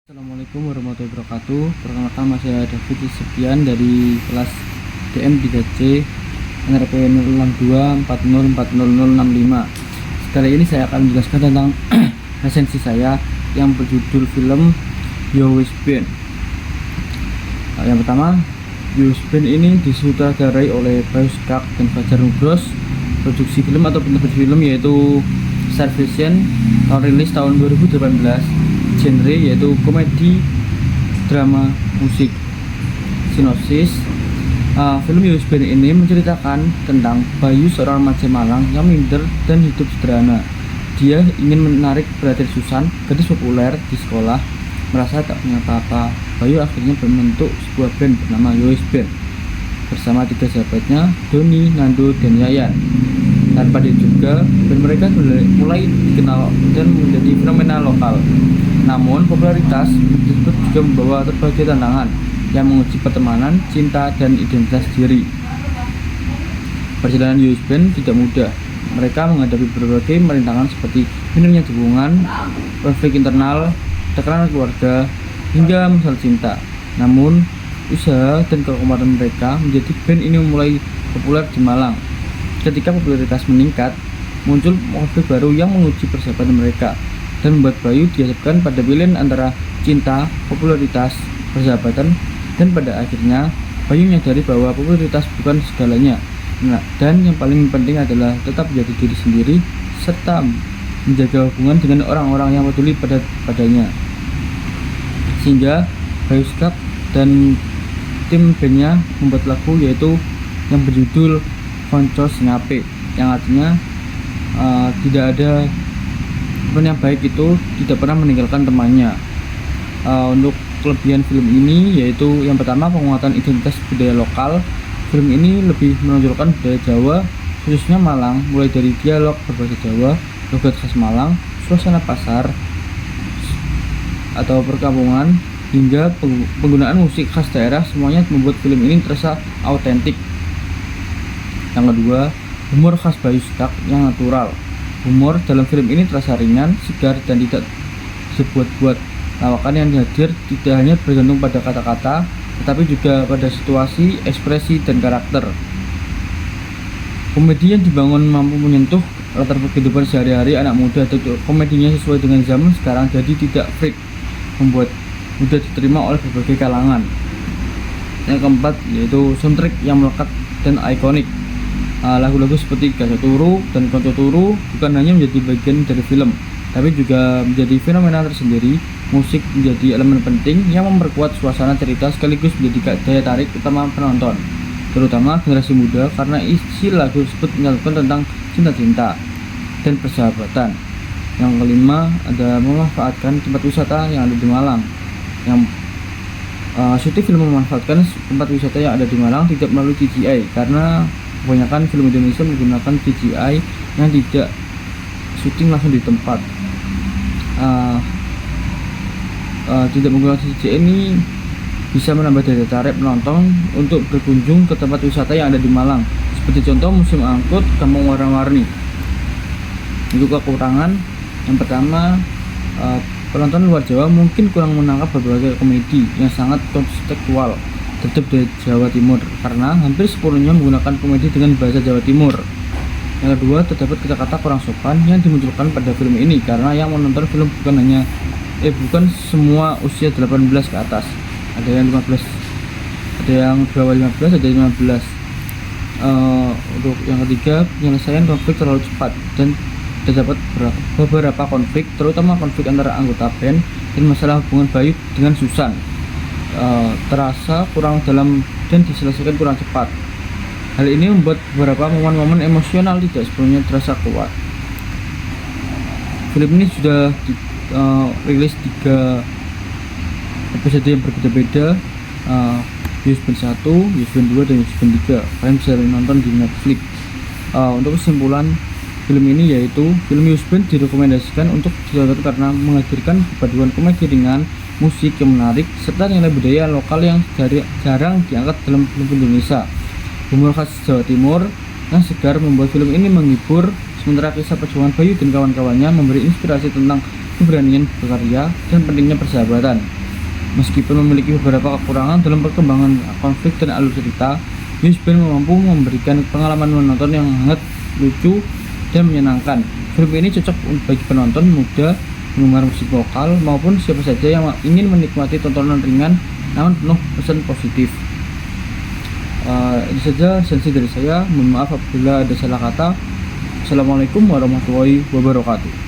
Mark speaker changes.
Speaker 1: Assalamualaikum warahmatullahi wabarakatuh. Perkenalkan, saya David Sepian dari kelas DM 3C NRP 062404065. Sekali ini saya akan menjelaskan tentang resensi saya yang berjudul film Yo Wes Ben. Yang pertama, Yo Wes Ben ini disutradarai oleh Bayu Skak dan Fajar Nugros. Produksi film atau penerbit film yaitu Star Vision, rilis tahun 2018. Genre yaitu komedi, drama, musik. Sinopsis, film Yo Wes Ben ini menceritakan tentang Bayu, seorang remaja Malang yang minder dan hidup sederhana. Dia ingin menarik perhatian Susan, gadis populer di sekolah. Merasa tak punya apa-apa, Bayu akhirnya membentuk sebuah band bernama Yo Wes Ben bersama 3 sahabatnya, Doni, Nando, dan Yayan. Tanpa diduga, band mereka mulai dikenal dan menjadi fenomena lokal. Namun popularitas tersebut juga membawa berbagai tantangan yang menguji pertemanan, cinta, dan identitas diri. Perjalanan Yo Wes Ben tidak mudah. Mereka menghadapi berbagai rintangan seperti minimnya dukungan, konflik internal, tekanan keluarga, hingga masalah cinta. Namun, usaha dan kekompakan mereka menjadi band ini mulai populer di Malang. Ketika popularitas meningkat, muncul konflik baru yang menguji persahabatan mereka dan membuat Bayu dihadapkan pada pilihan antara cinta, popularitas, persahabatan, dan pada akhirnya Bayu menyadari bahwa popularitas bukan segalanya. Dan yang paling penting adalah tetap menjadi diri sendiri serta menjaga hubungan dengan orang-orang yang peduli padanya. Sehingga Bayu Skak dan tim bandnya membuat lagu yaitu yang berjudul Konco Singape, yang artinya tidak ada teman yang baik itu tidak pernah meninggalkan temannya. Untuk kelebihan film ini yaitu yang pertama, penguatan identitas budaya lokal. Film ini lebih menonjolkan budaya Jawa, khususnya Malang, mulai dari dialog berbahasa Jawa, logat khas Malang, suasana pasar atau perkampungan, hingga penggunaan musik khas daerah. Semuanya membuat film ini terasa autentik. Yang kedua, humor khas Bayu Skak yang natural. Humor dalam film ini terasa ringan, segar, dan tidak dibuat-buat. Lawakan yang hadir tidak hanya bergantung pada kata-kata, tetapi juga pada situasi, ekspresi, dan karakter. Komedi yang dibangun mampu menyentuh latar kehidupan sehari-hari anak muda, atau komedinya sesuai dengan zaman sekarang, jadi tidak freak, membuat mudah diterima oleh berbagai kalangan. Yang keempat yaitu soundtrack yang melekat dan ikonik. Lagu-lagu seperti Gaso Turu dan Konco Turu bukan hanya menjadi bagian dari film, tapi juga menjadi fenomena tersendiri. Musik menjadi elemen penting yang memperkuat suasana cerita sekaligus menjadi daya tarik utama penonton, terutama generasi muda, karena isi lagu tersebut menyatakan tentang cinta-cinta dan persahabatan. Yang kelima, ada memanfaatkan tempat wisata yang ada di Malang. Yang syuting film memanfaatkan tempat wisata yang ada di Malang tidak melalui CGI, karena kebanyakan film Indonesia menggunakan CGI yang tidak syuting langsung di tempat. Tidak menggunakan CGI ini bisa menambah daya tarik penonton untuk berkunjung ke tempat wisata yang ada di Malang, seperti contoh Museum Angkut, Kampung Warna-Warni. Untuk kekurangan, yang pertama, penonton luar Jawa mungkin kurang menangkap berbagai komedi yang sangat kontekstual terhadap dari Jawa Timur, karena hampir sepenuhnya menggunakan komedi dengan bahasa Jawa Timur. Yang kedua, terdapat kata-kata kurang sopan yang dimunculkan pada film ini, karena yang menonton film bukan semua usia 18 ke atas. Ada yang 15, ada yang bawah 15, ada yang 15. Untuk yang ketiga, penyelesaian konflik terlalu cepat dan terdapat beberapa konflik, terutama konflik antara anggota band dan masalah hubungan Bayu dengan Susan, terasa kurang dalam dan diselesaikan kurang cepat. Hal ini membuat beberapa momen-momen emosional tidak sepenuhnya terasa kuat. Film ini sudah rilis 3 episode yang berbeda-beda, Yo Wes Ben 1, Yo Wes Ben 2, dan Yo Wes Ben 3. Kalian bisa nonton di Netflix. Untuk kesimpulan film ini yaitu film Yo Wes Ben direkomendasikan untuk ditonton karena menghadirkan paduan komedi ringan, musik yang menarik, serta nilai budaya lokal yang jarang diangkat dalam film Indonesia. Humor khas Jawa Timur yang segar membuat film ini menghibur, sementara kisah perjuangan Bayu dan kawan-kawannya memberi inspirasi tentang keberanian berkarya, dan pentingnya persahabatan. Meskipun memiliki beberapa kekurangan dalam perkembangan konflik dan alur cerita, Yus Band mampu memberikan pengalaman menonton yang hangat, lucu, dan menyenangkan. Film ini cocok bagi penonton muda, penggemar musik lokal, maupun siapa saja yang ingin menikmati tontonan ringan namun penuh pesan positif. Ini saja sensi dari saya. Mohon maaf apabila ada salah kata. Assalamualaikum warahmatullahi wabarakatuh.